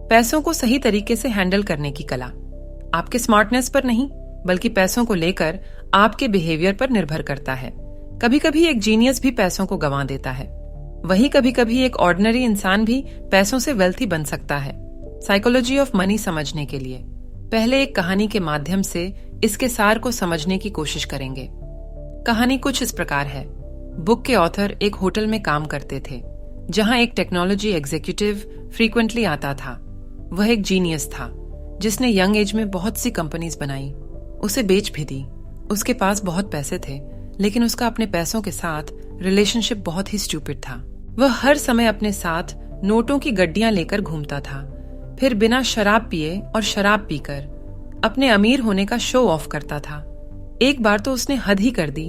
पैसों को सही तरीके से हैंडल करने की कला आपके स्मार्टनेस पर नहीं, बल्कि पैसों को लेकर आपके बिहेवियर पर निर्भर करता है। कभी कभी एक जीनियस भी पैसों को गंवा देता है, वहीं कभी कभी एक ऑर्डिनरी इंसान भी पैसों से वेल्थी बन सकता है। साइकोलॉजी ऑफ मनी समझने के लिए पहले एक कहानी के माध्यम से इसके सार को समझने की कोशिश करेंगे। कहानी कुछ इस प्रकार है। बुक के ऑथर एक होटल में काम करते थे, जहां एक टेक्नोलॉजी एग्जीक्यूटिव फ्रीक्वेंटली आता था। वह एक जीनियस था, जिसने यंग एज में बहुत सी कंपनीज बनाई, उसे बेच भी दी। उसके पास बहुत पैसे थे, लेकिन उसका अपने पैसों के साथ रिलेशनशिप बहुत ही स्टूपिड था। वह हर समय अपने साथ नोटों की गड्डियां लेकर घूमता था, फिर बिना शराब पिए और शराब पीकर अपने अमीर होने का शो ऑफ करता था। एक बार तो उसने हद ही कर दी,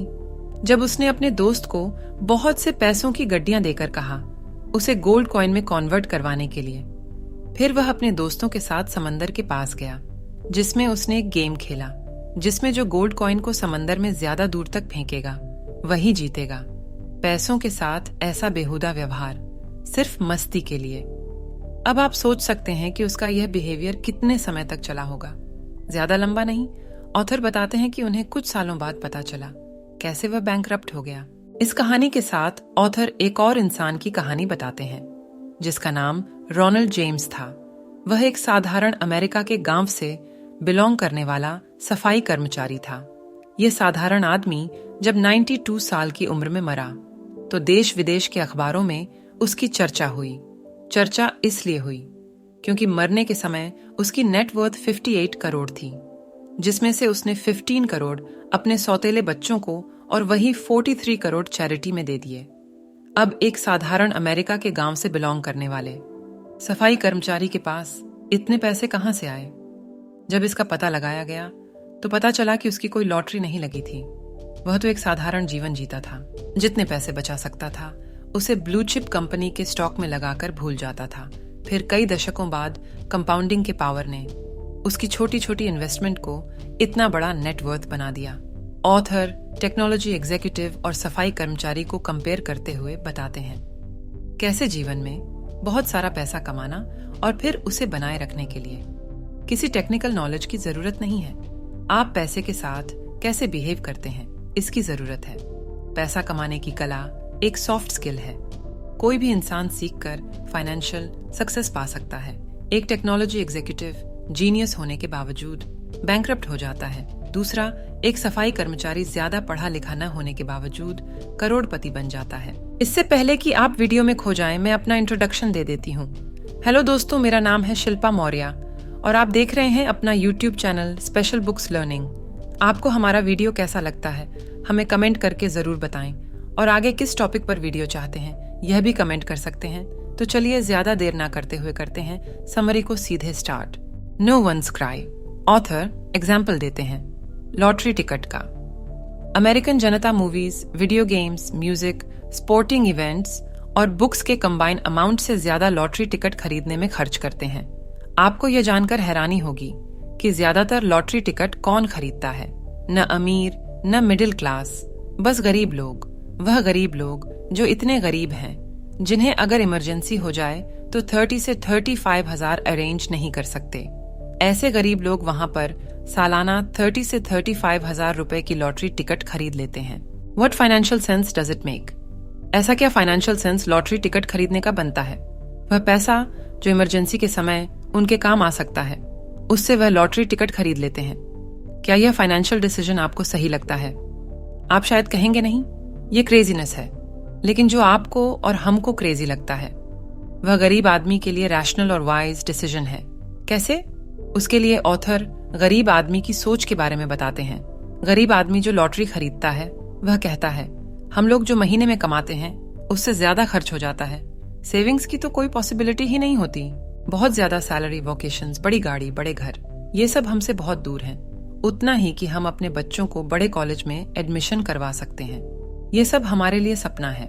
जब उसने अपने दोस्त को बहुत से पैसों की गड्डियां देकर कहा उसे गोल्ड कॉइन में कन्वर्ट करवाने के लिए। फिर वह अपने दोस्तों के साथ समंदर के पास गया, जिसमें उसने एक गेम खेला, जिसमें जो गोल्ड कॉइन को समंदर में ज्यादा दूर तक फेंकेगा वही जीतेगा। पैसों के साथ ऐसा बेहुदा व्यवहार सिर्फ मस्ती के लिए। अब आप सोच सकते हैं कि उसका यह बिहेवियर कितने समय तक चला होगा। ज्यादा लंबा नहीं। ऑथर बताते हैं कि उन्हें कुछ सालों बाद पता चला कैसे वह बैंकरप्ट हो गया। इस कहानी के साथ ऑथर एक और इंसान की कहानी बताते हैं, जिसका नाम रोनाल्ड जेम्स था। वह एक साधारण अमेरिका के गांव से बिलोंग करने वाला सफाई कर्मचारी था। यह साधारण आदमी जब 92 साल की उम्र में मरा, तो देश विदेश के अखबारों में उसकी चर्चा हुई। चर्चा इसलिए हुई क्योंकि मरने के समय उसकी नेटवर्थ 58 करोड़ थी, जिसमें से उसने 15 करोड़ अपने सौतेले बच्चों को और वही 43 करोड़ चैरिटी में दे दिए। अब एक साधारण अमेरिका के गांव से बिलोंग करने वाले सफाई कर्मचारी के पास इतने पैसे कहां से आए? जब इसका पता लगाया गया तो पता चला कि उसकी कोई लॉटरी नहीं लगी थी। वह तो एक साधारण जीवन जीता था। जितने पैसे बचा सकता था उसे ब्लू चिप कंपनी के स्टॉक में लगाकर भूल जाता था। फिर कई दशकों बाद कंपाउंडिंग के पावर ने उसकी छोटी छोटी इन्वेस्टमेंट को इतना बड़ा नेटवर्थ बना दिया। ऑथर टेक्नोलॉजी एग्जीक्यूटिव और सफाई कर्मचारी को कंपेयर करते हुए बताते हैं कैसे जीवन में बहुत सारा पैसा कमाना और फिर उसे बनाए रखने के लिए किसी टेक्निकल नॉलेज की जरूरत नहीं है। आप पैसे के साथ कैसे बिहेव करते हैं, इसकी जरूरत है। पैसा कमाने की कला एक सॉफ्ट स्किल है। कोई भी इंसान सीखकर फाइनेंशियल सक्सेस पा सकता है। एक टेक्नोलॉजी एग्जीक्यूटिव जीनियस होने के बावजूद बैंकरप्ट हो जाता है। दूसरा, एक सफाई कर्मचारी ज्यादा पढ़ा लिखा न होने के बावजूद करोड़पति बन जाता है। इससे पहले कि आप वीडियो में खो जाएं, मैं अपना इंट्रोडक्शन दे देती हूँ। हेलो दोस्तों, मेरा नाम है शिल्पा मौर्य और आप देख रहे हैं अपना YouTube channel special books learning. आपको हमारा वीडियो कैसा लगता है हमें कमेंट करके जरूर बताएं, और आगे किस टॉपिक पर वीडियो चाहते हैं यह भी कमेंट कर सकते हैं। तो चलिए ज्यादा देर ना करते हुए करते हैं समरी को सीधे start. No one's crazy. Author example देते हैं लॉटरी टिकट का। अमेरिकन जनता movies, video games, music, sporting events और बुक्स के कंबाइन अमाउंट से ज्यादा लॉटरी टिकट खरीदने में खर्च करते हैं। आपको यह जानकर हैरानी होगी कि ज्यादातर लॉटरी टिकट कौन खरीदता है? न अमीर, न मिडिल क्लास, बस गरीब लोग। वह गरीब लोग जो इतने गरीब हैं जिन्हें अगर इमरजेंसी हो जाए तो 30 से 35 हजार अरेंज नहीं कर सकते। ऐसे गरीब लोग वहां पर सालाना 30 से 35 हजार रुपए की लॉटरी टिकट खरीद लेते हैं। What financial sense does it make? ऐसा क्या फाइनेंशियल सेंस लॉटरी टिकट खरीदने का बनता है? वह पैसा जो इमरजेंसी के समय उनके काम आ सकता है, उससे वह लॉटरी टिकट खरीद लेते हैं। क्या यह फाइनेंशियल डिसीजन आपको सही लगता है? आप शायद कहेंगे नहीं, ये क्रेजीनेस है। लेकिन जो आपको और हमको क्रेजी लगता है वह गरीब आदमी के लिए रैशनल और वाइज डिसीजन है। कैसे? उसके लिए ऑथर गरीब आदमी की सोच के बारे में बताते हैं। गरीब आदमी जो लॉटरी खरीदता है वह कहता है हम लोग जो महीने में कमाते हैं उससे ज्यादा खर्च हो जाता है। सेविंग्स की तो कोई पॉसिबिलिटी ही नहीं होती। बहुत ज्यादा सैलरी, वोकेशंस, बड़ी गाड़ी, बड़े घर, ये सब हमसे बहुत दूर हैं। उतना ही कि हम अपने बच्चों को बड़े कॉलेज में एडमिशन करवा सकते हैं। ये सब हमारे लिए सपना है।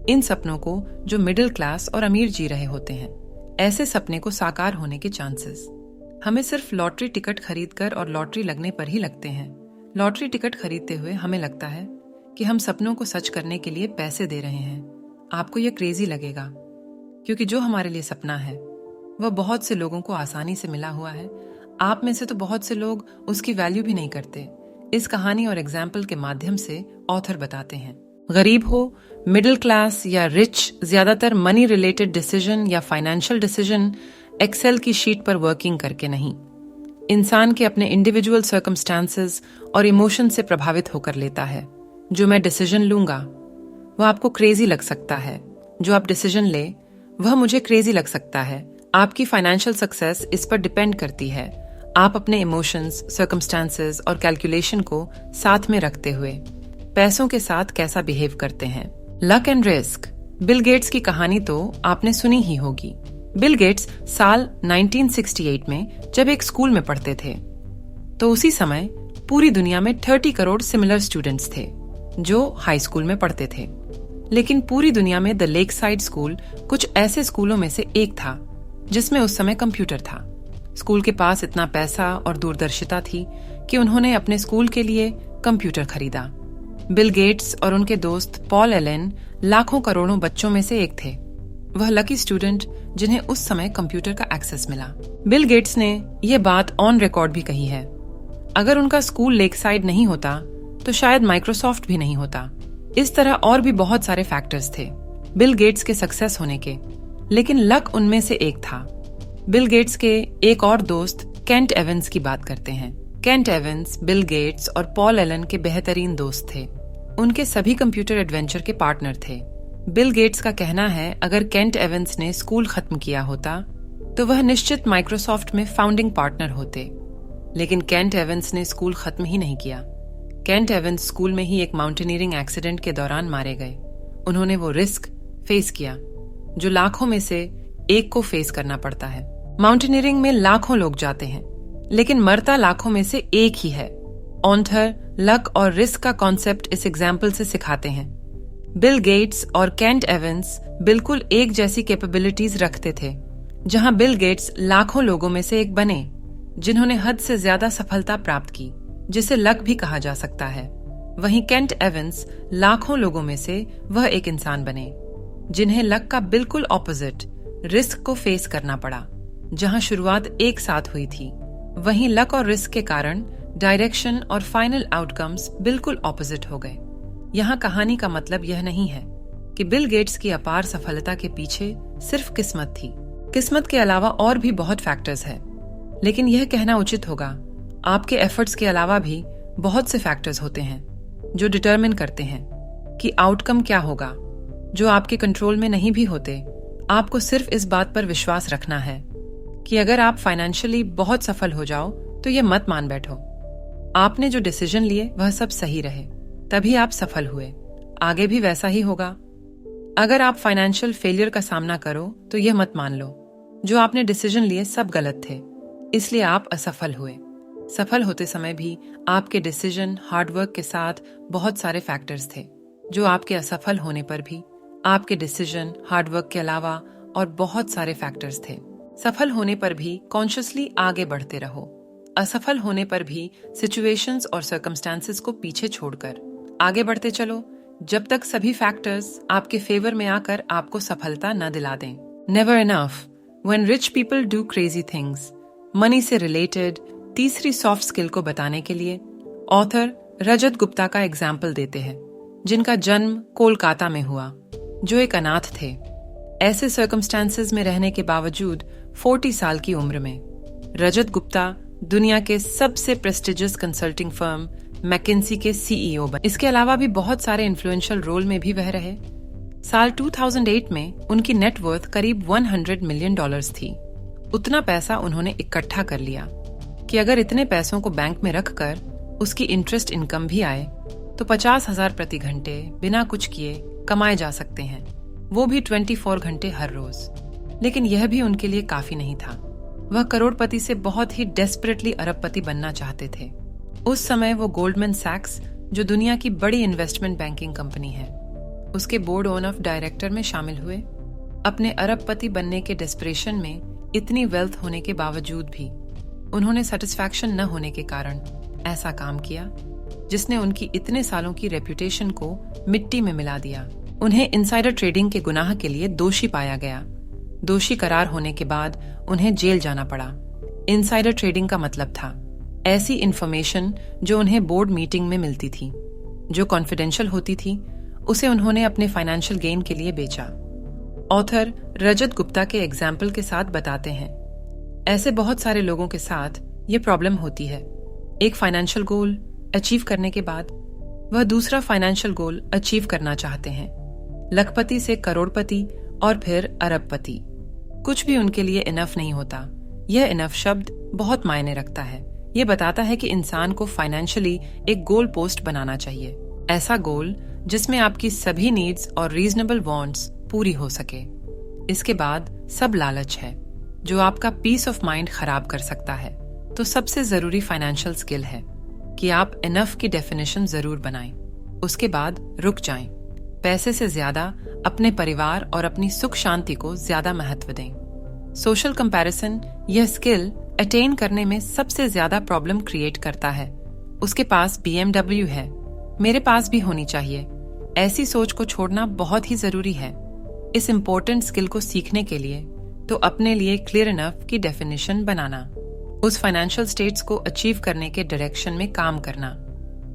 इन सपनों को जो मिडिल क्लास और अमीर जी रहे होते हैं, ऐसे सपने को साकार होने के चांसेस हमें सिर्फ लॉटरी टिकट खरीदकर और लॉटरी लगने पर ही लगते हैं। लॉटरी टिकट खरीदते हुए हमें लगता है कि हम सपनों को सच करने के लिए पैसे दे रहे हैं। आपको यह क्रेजी लगेगा क्योंकि जो हमारे लिए सपना है वह बहुत से लोगों को आसानी से मिला हुआ है। आप में से तो बहुत से लोग उसकी वैल्यू भी नहीं करते। इस कहानी और एग्जाम्पल के माध्यम से ऑथर बताते हैं, गरीब हो, मिडिल क्लास या रिच, ज्यादातर मनी रिलेटेड डिसीजन या फाइनेंशियल डिसीजन एक्सेल की शीट पर वर्किंग करके नहीं, इंसान के अपने इंडिविजुअल सर्कमस्टांसेस और इमोशन से प्रभावित होकर लेता है। जो मैं डिसीजन लूंगा वह आपको क्रेजी लग सकता है, जो आप डिसीजन ले वह मुझे क्रेजी लग सकता है। आपकी फाइनेंशियल सक्सेस इस पर डिपेंड करती है, आप अपने इमोशंस, सर्कमस्टांसेस और कैलकुलेशन को साथ में रखते हुए पैसों के साथ कैसा बिहेव करते हैं। Luck and risk. Bill Gates की कहानी तो आपने सुनी ही होगी। बिल गेट्स साल 1968 में जब एक स्कूल में पढ़ते थे तो उसी समय पूरी दुनिया में 30 करोड़ सिमिलर स्टूडेंट्स थे जो हाई स्कूल में पढ़ते थे। लेकिन पूरी दुनिया में द लेक साइड स्कूल कुछ ऐसे स्कूलों में से एक था जिसमें उस समय कंप्यूटर था। स्कूल के पास इतना पैसा और दूरदर्शिता थी कि उन्होंने अपने स्कूल के लिए कंप्यूटर खरीदा। बिल गेट्स और उनके दोस्त पॉल एलन लाखों करोड़ों बच्चों में से एक थे, वह लकी स्टूडेंट जिन्हें उस समय कंप्यूटर का एक्सेस मिला। बिल गेट्स ने यह बात ऑन रिकॉर्ड भी कही है, अगर उनका स्कूल लेक साइड नहीं होता तो शायद माइक्रोसॉफ्ट भी नहीं होता। इस तरह और भी बहुत सारे फैक्टर्स थे बिल गेट्स के सक्सेस होने के, लेकिन लक उनमें से एक था। बिल गेट्स के एक और दोस्त केंट एवंस की बात करते हैं। केंट एवंस बिल गेट्स और पॉल एलन के बेहतरीन दोस्त थे। उनके सभी कंप्यूटर एडवेंचर के पार्टनर थे। बिल गेट्स का कहना है, अगर केंट एवंस ने स्कूल खत्म किया होता तो वह निश्चित माइक्रोसॉफ्ट में फाउंडिंग पार्टनर होते। लेकिन केंट एवंस ने स्कूल खत्म ही नहीं किया। केंट एवंस स्कूल में ही एक माउंटेनियरिंग एक्सीडेंट के दौरान मारे गए। उन्होंने वो रिस्क फेस किया जो लाखों में से एक को फेस करना पड़ता है। माउंटेनियरिंग में लाखों लोग जाते हैं लेकिन मरता लाखों में से एक ही है। ऑथर लक और रिस्क का कॉन्सेप्ट इस एग्जाम्पल से सिखाते हैं। बिल गेट्स और केंट एवंस बिल्कुल एक जैसी कैपेबिलिटीज रखते थे। जहां बिल गेट्स लाखों लोगों में से एक बने जिन्होंने हद से ज्यादा सफलता प्राप्त की, जिसे लक भी कहा जा सकता है, वहीं केंट एवंस लाखों लोगों में से वह एक इंसान बने जिन्हें लक का बिल्कुल ऑपोजिट रिस्क को फेस करना पड़ा। जहां शुरुआत एक साथ हुई थी, वहीं लक और रिस्क के कारण डायरेक्शन और फाइनल आउटकम्स बिल्कुल ऑपोजिट हो गए। यहाँ कहानी का मतलब यह नहीं है कि बिल गेट्स की अपार सफलता के पीछे सिर्फ किस्मत थी। किस्मत के अलावा और भी बहुत फैक्टर्स हैं, लेकिन यह कहना उचित होगा आपके एफर्ट्स के अलावा भी बहुत से फैक्टर्स होते हैं जो डिटरमिन करते हैं कि आउटकम क्या होगा, जो आपके कंट्रोल में नहीं भी होते। आपको सिर्फ इस बात पर विश्वास रखना है कि अगर आप फाइनेंशियली बहुत सफल हो जाओ तो यह मत मान बैठो आपने जो डिसीजन लिए वह सब सही रहे, तभी आप सफल हुए। आगे भी वैसा ही होगा। अगर आप फाइनेंशियल फेलियर का सामना करो तो यह मत मान लो जो आपने डिसीजन लिए सब गलत थे, इसलिए आप असफल हुए। सफल होते समय भी आपके डिसीजन, हार्डवर्क के साथ बहुत सारे फैक्टर्स थे जो आपके असफल होने पर भी आपके डिसीजन, हार्डवर्क के अलावा और बहुत सारे फैक्टर्स थे। सफल होने पर भी कॉन्शियसली आगे बढ़ते रहो। असफल होने पर भी सिचुएशंस और सर्कमस्टांसेस को पीछे छोड़कर आगे बढ़ते चलो जब तक सभी फैक्टर्स आपके फेवर में आकर आपको सफलता न दिला दें। Never enough when rich people do crazy things. Money से रिलेटेड तीसरी सॉफ्ट स्किल को बताने के लिए ऑथर रजत गुप्ता का एग्जाम्पल देते हैं, जिनका जन्म कोलकाता में हुआ, जो एक अनाथ थे। ऐसे सर्कमस्टांसेस में रहने के बावजूद 40 साल की उम्र में रजत गुप्ता दुनिया के सबसे प्रेस्टिजियस कंसल्टिंग फर्म मैकिन्सी के सीईओ बने। इसके अलावा भी बहुत सारे इन्फ्लुएंशियल रोल में भी वह रहे। साल 2008 में उनकी नेटवर्थ करीब $100 मिलियन थी। उतना पैसा उन्होंने इकट्ठा कर लिया कि अगर इतने पैसों को बैंक में रखकर उसकी इंटरेस्ट इनकम भी आए तो 50,000 प्रति घंटे बिना कुछ किए कमाए जा सकते हैं, वो भी 24 घंटे हर रोज। लेकिन यह भी उनके लिए काफी नहीं था। वह करोड़पति से बहुत ही डेस्परेटली अरबपति बनना चाहते थे। उस समय वो गोल्डमैन सैक्स, जो दुनिया की बड़ी इन्वेस्टमेंट बैंकिंग कंपनी है, उसके बोर्ड ऑफ डायरेक्टर में शामिल हुए। अपने अरबपति बनने के डेस्परेशन में इतनी वेल्थ होने के बावजूद भी उन्होंने सेटिस्फैक्शन न होने के कारण ऐसा काम किया जिसने उनकी इतने सालों की रेपुटेशन को मिट्टी में मिला दिया। उन्हें इनसाइडर ट्रेडिंग के गुनाह के लिए दोषी पाया गया। दोषी करार होने के बाद उन्हें जेल जाना पड़ा। इनसाइडर ट्रेडिंग का मतलब था ऐसी इंफॉर्मेशन जो उन्हें बोर्ड मीटिंग में मिलती थी, जो कॉन्फिडेंशियल होती थी, उसे उन्होंने अपने फाइनेंशियल गेन के लिए बेचा। ऑथर रजत गुप्ता के एग्जाम्पल के साथ बताते हैं, ऐसे बहुत सारे लोगों के साथ ये प्रॉब्लम होती है। एक फाइनेंशियल गोल अचीव करने के बाद वह दूसरा फाइनेंशियल गोल अचीव करना चाहते हैं। लखपति से करोड़पति और फिर अरबपति। कुछ भी उनके लिए इनफ नहीं होता। यह इनफ शब्द बहुत मायने रखता है। यह बताता है कि इंसान को फाइनेंशियली एक गोल पोस्ट बनाना चाहिए, ऐसा गोल जिसमें आपकी सभी नीड्स और रीजनेबल वांट्स पूरी हो सके। इसके बाद सब लालच है जो आपका पीस ऑफ माइंड खराब कर सकता है। तो सबसे जरूरी फाइनेंशियल स्किल है कि आप इनफ की डेफिनेशन जरूर बनाएं। उसके बाद रुक जाएं। पैसे से ज्यादा अपने परिवार और अपनी सुख शांति को ज्यादा महत्व दें। सोशल कंपैरिजन यह स्किल अटेन करने में सबसे ज्यादा प्रॉब्लम क्रिएट करता है। उसके पास BMW है, मेरे पास भी होनी चाहिए। ऐसी सोच को छोड़ना बहुत ही जरूरी है। इस इम्पोर्टेंट स्किल को सीखने के लिए तो अपने लिए क्लियर इनफ की डेफिनेशन बनाना, उस फाइनेंशियल स्टेट्स को अचीव करने के डायरेक्शन में काम करना,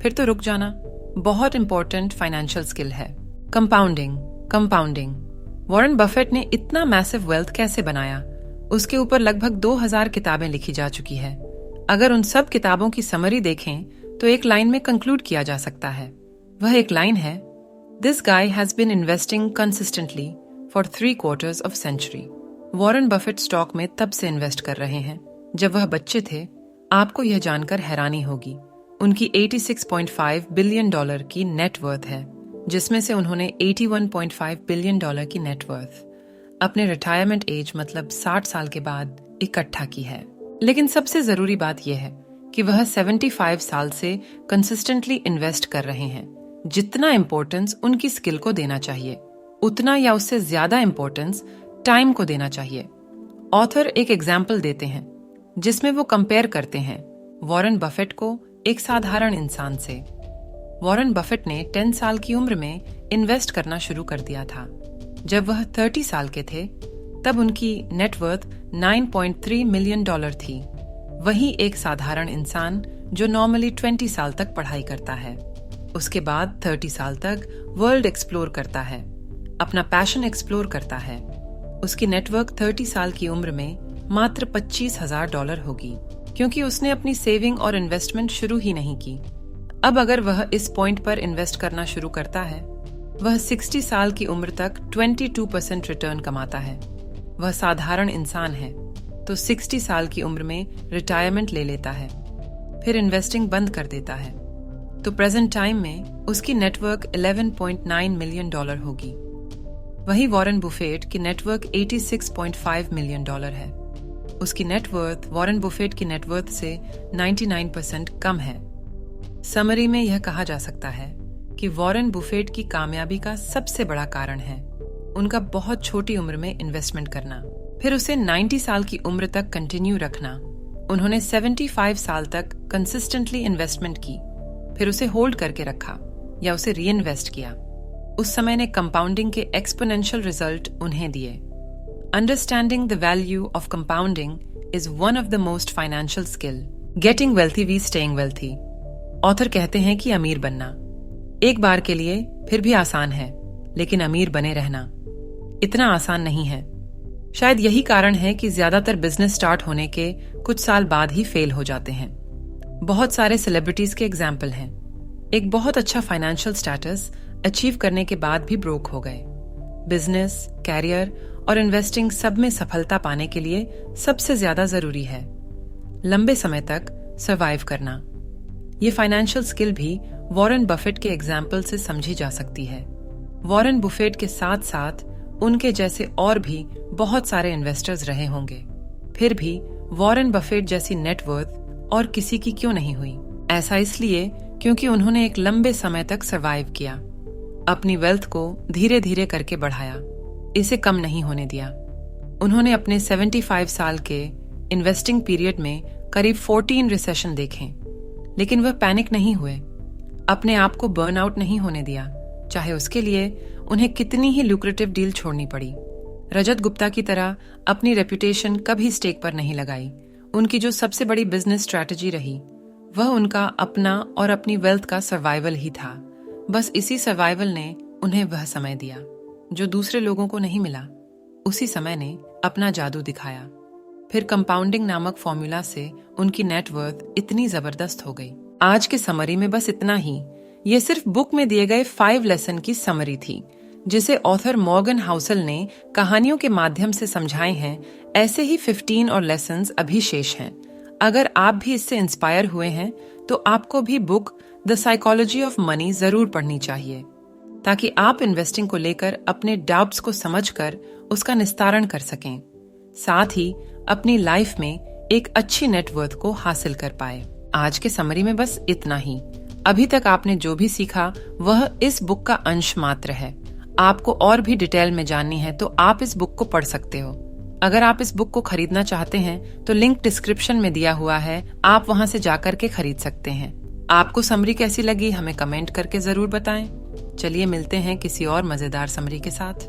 फिर तो रुक जाना बहुत इंपॉर्टेंट फाइनेंशियल स्किल है। कंपाउंडिंग। वॉरेन बफेट ने इतना मैसिव वेल्थ कैसे बनाया, उसके ऊपर लगभग 2000 किताबें लिखी जा चुकी है। अगर उन सब किताबों की समरी देखें तो एक लाइन में कंक्लूड किया जा सकता है। वह एक लाइन है, this guy has been investing consistently for 3/4 of century. Warren Buffett stock में तब से इन्वेस्ट कर रहे हैं जब वह बच्चे थे। आपको यह जानकर हैरानी होगी, उनकी $86.5 बिलियन की नेट वर्थ है, जिसमें से उन्होंने $81.5 बिलियन की नेट वर्थ अपने रिटायरमेंट एज मतलब 60 साल के बाद इकट्ठा की है। लेकिन सबसे जरूरी बात यह है कि वह 75 साल से कंसिस्टेंटली इन्वेस्ट कर रहे हैं। जितना इंपॉर्टेंस उनकी स्किल को देना चाहिए, उतना या उससे ज्यादा इंपॉर्टेंस टाइम को देना चाहिए। ऑथर एक एग्जाम्पल देते हैं जिसमें वो कंपेयर करते हैं वॉरेन बफेट को एक साधारण इंसान से। वॉरेन बफेट ने 10 साल की उम्र में इन्वेस्ट करना शुरू कर दिया था। जब वह 30 साल के थे तब उनकी नेटवर्थ $9.3 मिलियन थी। वही एक साधारण इंसान जो नॉर्मली 20 साल तक पढ़ाई करता है, उसके बाद 30 साल तक वर्ल्ड एक्सप्लोर करता है, अपना पैशन एक्सप्लोर करता है। उसकी नेटवर्क 30 साल की उम्र में मात्र $25,000 होगी, क्योंकि उसने अपनी सेविंग और इन्वेस्टमेंट शुरू ही नहीं की। अब अगर वह इस पॉइंट पर इन्वेस्ट करना शुरू करता है, वह 60 साल की उम्र तक 22% रिटर्न कमाता है। वह साधारण इंसान है तो 60 साल की उम्र में रिटायरमेंट ले लेता है, फिर इन्वेस्टिंग बंद कर देता है। तो प्रेजेंट टाइम में उसकी नेटवर्क $11.9 मिलियन होगी। वही वॉरेन बुफेट की नेटवर्क $86.5 मिलियन है। उसकी नेटवर्थ वॉरेन बुफेट की नेटवर्थ से 99% कम है। समरी में यह कहा जा सकता है कि वॉरेन बुफेट की कामयाबी का सबसे बड़ा कारण है उनका बहुत छोटी उम्र में इन्वेस्टमेंट करना, फिर उसे 90 साल की उम्र तक कंटिन्यू रखना। उन्होंने 75 साल तक कंसिस्टेंटली इन्वेस्टमेंट की, फिर उसे होल्ड करके रखा या उसे री इन्वेस्ट किया। उस समय ने कंपाउंडिंग के एक्सपोनेंशियल रिजल्ट उन्हें दिए। Understanding the value of compounding is one of the most financial skill. Getting wealthy v staying wealthy. Author कहते हैं कि अमीर बनना एक बार के लिए फिर भी आसान है, लेकिन अमीर बने रहना इतना आसान नहीं है। शायद यही कारण है कि ज्यादातर बिजनेस स्टार्ट होने के कुछ साल बाद ही फेल हो जाते हैं। बहुत सारे सेलिब्रिटीज के एग्जाम्पल हैं, एक बहुत अच्छा फाइनेंशियल स्टेटस अचीव करने के बाद भी ब्रोक हो गए। बिजनेस, कैरियर और इन्वेस्टिंग सब में सफलता पाने के लिए सबसे ज्यादा जरूरी है लंबे समय तक सर्वाइव करना। ये फाइनेंशियल स्किल भी वॉरेन बफेट के एग्जाम्पल से समझी जा सकती है। वॉरेन बुफेट के साथ साथ उनके जैसे और भी बहुत सारे इन्वेस्टर्स रहे होंगे, फिर भी वॉरेन बफेट जैसी नेटवर्थ और किसी की क्यों नहीं हुई? ऐसा इसलिए क्योंकि उन्होंने एक लंबे समय तक सर्वाइव किया, अपनी वेल्थ को धीरे धीरे करके बढ़ाया, इसे कम नहीं होने दिया। उन्होंने अपने 75 साल के इन्वेस्टिंग पीरियड में करीब 14 रिसेशन देखे, लेकिन वह पैनिक नहीं हुए, अपने आप को बर्न आउट नहीं होने दिया, चाहे उसके लिए उन्हें कितनी ही लुक्रेटिव डील छोड़नी पड़ी। रजत गुप्ता की तरह अपनी रेपुटेशन कभी स्टेक पर नहीं लगाई। उनकी जो सबसे बड़ी बिजनेस स्ट्रैटेजी रही वह उनका अपना और अपनी वेल्थ का सर्वाइवल ही था। बस इसी सर्वाइवल ने उन्हें वह समय दिया जो दूसरे लोगों को नहीं मिला। उसी समय ने अपना जादू दिखाया। फिर कंपाउंडिंग नामक फॉर्मूला से उनकी नेटवर्थ इतनी जबरदस्त हो गई। आज के समरी में बस इतना ही। ये सिर्फ बुक में दिए गए 5 लेसन की समरी थी जिसे ऑथर मॉर्गन हाउसल ने कहानियों के माध्यम से समझाए हैं। ऐसे ही 15 और लेसन्स अभी शेष हैं। अगर आप भी इससे इंस्पायर हुए हैं तो आपको भी book the psychology of money जरूर पढ़नी चाहिए ताकि आप इन्वेस्टिंग को लेकर अपने डाउट्स को समझकर उसका निस्तारण कर सकें, साथ ही अपनी लाइफ में एक अच्छी नेटवर्थ को हासिल कर पाए। आज के समरी में बस इतना ही। अभी तक आपने जो भी सीखा वह इस बुक का अंश मात्र है। आपको और भी डिटेल में जाननी है तो आप इस बुक को पढ़ सकते हो। अगर आप इस बुक को खरीदना चाहते हैं तो लिंक डिस्क्रिप्शन में दिया हुआ है, आप वहां से जाकर के खरीद सकते हैं। आपको समरी कैसी लगी हमें कमेंट करके जरूर बताएं। चलिए मिलते हैं किसी और मजेदार समरी के साथ।